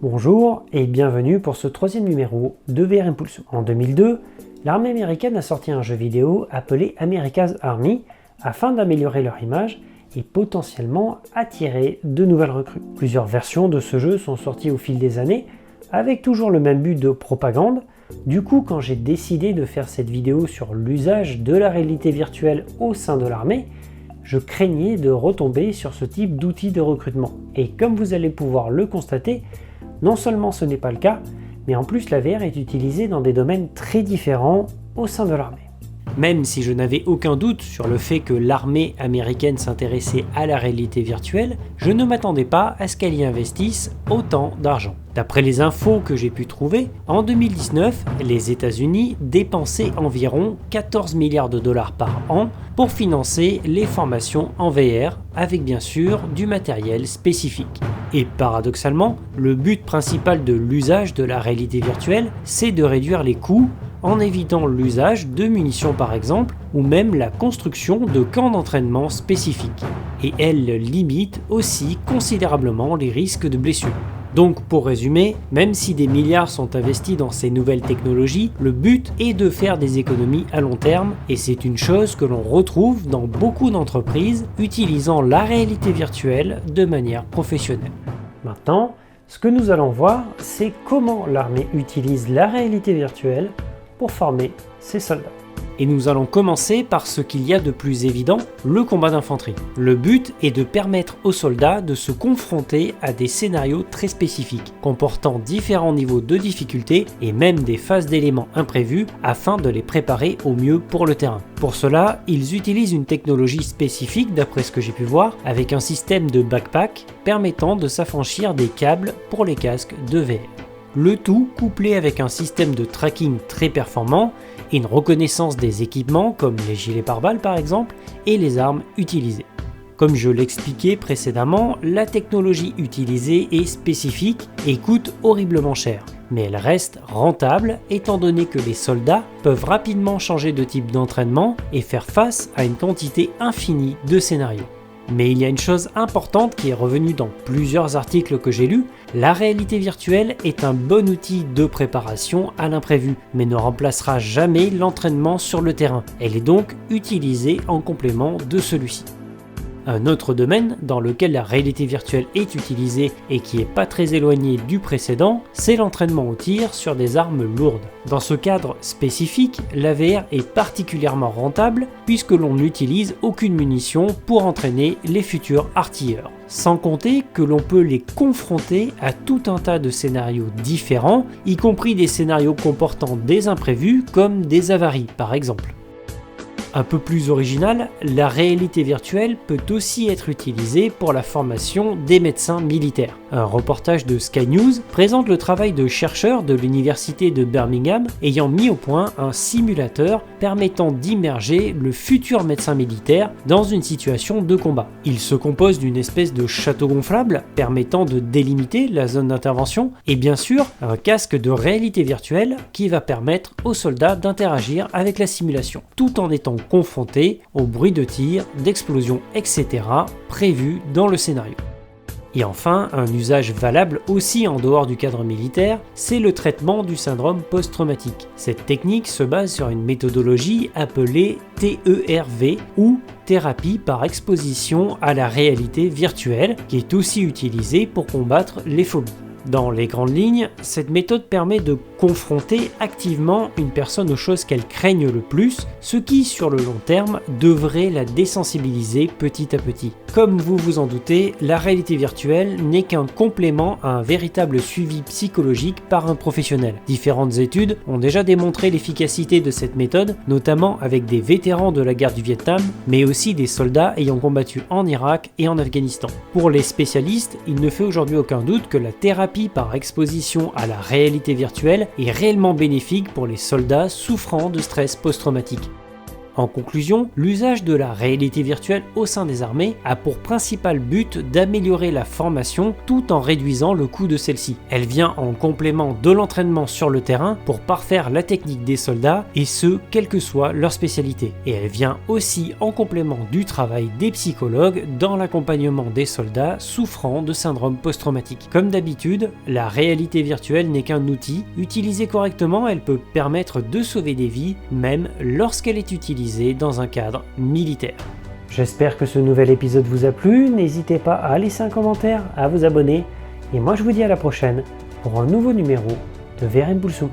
Bonjour et bienvenue pour ce troisième numéro de VR Impulso. En 2002, l'armée américaine a sorti un jeu vidéo appelé America's Army afin d'améliorer leur image et potentiellement attirer de nouvelles recrues. Plusieurs versions de ce jeu sont sorties au fil des années avec toujours le même but de propagande. Du coup, quand j'ai décidé de faire cette vidéo sur l'usage de la réalité virtuelle au sein de l'armée, je craignais de retomber sur ce type d'outil de recrutement. Et comme vous allez pouvoir le constater, non seulement ce n'est pas le cas, mais en plus la VR est utilisée dans des domaines très différents au sein de l'armée. Même si je n'avais aucun doute sur le fait que l'armée américaine s'intéressait à la réalité virtuelle, je ne m'attendais pas à ce qu'elle y investisse autant d'argent. D'après les infos que j'ai pu trouver, en 2019, les États-Unis dépensaient environ 14 milliards de dollars par an pour financer les formations en VR, avec bien sûr du matériel spécifique. Et paradoxalement, le but principal de l'usage de la réalité virtuelle, c'est de réduire les coûts en évitant l'usage de munitions par exemple, ou même la construction de camps d'entraînement spécifiques. Et elle limite aussi considérablement les risques de blessures. Donc pour résumer, même si des milliards sont investis dans ces nouvelles technologies, le but est de faire des économies à long terme, et c'est une chose que l'on retrouve dans beaucoup d'entreprises utilisant la réalité virtuelle de manière professionnelle. Maintenant, ce que nous allons voir, c'est comment l'armée utilise la réalité virtuelle pour former ses soldats. Et nous allons commencer par ce qu'il y a de plus évident, le combat d'infanterie. Le but est de permettre aux soldats de se confronter à des scénarios très spécifiques, comportant différents niveaux de difficulté et même des phases d'éléments imprévus afin de les préparer au mieux pour le terrain. Pour cela, ils utilisent une technologie spécifique d'après ce que j'ai pu voir, avec un système de backpack permettant de s'affranchir des câbles pour les casques de VR. Le tout couplé avec un système de tracking très performant et une reconnaissance des équipements comme les gilets pare-balles par exemple et les armes utilisées. Comme je l'expliquais précédemment, la technologie utilisée est spécifique et coûte horriblement cher. Mais elle reste rentable étant donné que les soldats peuvent rapidement changer de type d'entraînement et faire face à une quantité infinie de scénarios. Mais il y a une chose importante qui est revenue dans plusieurs articles que j'ai lus, la réalité virtuelle est un bon outil de préparation à l'imprévu, mais ne remplacera jamais l'entraînement sur le terrain. Elle est donc utilisée en complément de celui-ci. Un autre domaine dans lequel la réalité virtuelle est utilisée et qui n'est pas très éloigné du précédent, c'est l'entraînement au tir sur des armes lourdes. Dans ce cadre spécifique, la VR est particulièrement rentable puisque l'on n'utilise aucune munition pour entraîner les futurs artilleurs. Sans compter que l'on peut les confronter à tout un tas de scénarios différents, y compris des scénarios comportant des imprévus comme des avaries par exemple. Un peu plus original, la réalité virtuelle peut aussi être utilisée pour la formation des médecins militaires. Un reportage de Sky News présente le travail de chercheurs de l'université de Birmingham ayant mis au point un simulateur permettant d'immerger le futur médecin militaire dans une situation de combat. Il se compose d'une espèce de château gonflable permettant de délimiter la zone d'intervention et bien sûr un casque de réalité virtuelle qui va permettre aux soldats d'interagir avec la simulation tout en étant confrontés au bruit de tir, d'explosion, etc. prévus dans le scénario. Et enfin, un usage valable aussi en dehors du cadre militaire, c'est le traitement du syndrome post-traumatique. Cette technique se base sur une méthodologie appelée TERV ou thérapie par exposition à la réalité virtuelle, qui est aussi utilisée pour combattre les phobies. Dans les grandes lignes, cette méthode permet de confronter activement une personne aux choses qu'elle craigne le plus, ce qui, sur le long terme, devrait la désensibiliser petit à petit. Comme vous vous en doutez, la réalité virtuelle n'est qu'un complément à un véritable suivi psychologique par un professionnel. Différentes études ont déjà démontré l'efficacité de cette méthode, notamment avec des vétérans de la guerre du Vietnam, mais aussi des soldats ayant combattu en Irak et en Afghanistan. Pour les spécialistes, il ne fait aujourd'hui aucun doute que la thérapie par exposition à la réalité virtuelle est réellement bénéfique pour les soldats souffrant de stress post-traumatique. En conclusion, l'usage de la réalité virtuelle au sein des armées a pour principal but d'améliorer la formation tout en réduisant le coût de celle-ci. Elle vient en complément de l'entraînement sur le terrain pour parfaire la technique des soldats et ce, quelle que soit leur spécialité. Et elle vient aussi en complément du travail des psychologues dans l'accompagnement des soldats souffrant de syndrome post-traumatique. Comme d'habitude, la réalité virtuelle n'est qu'un outil. Utilisée correctement, elle peut permettre de sauver des vies, même lorsqu'elle est utilisée dans un cadre militaire. J'espère que ce nouvel épisode vous a plu, n'hésitez pas à laisser un commentaire, à vous abonner, et moi je vous dis à la prochaine pour un nouveau numéro de VR Impulsum.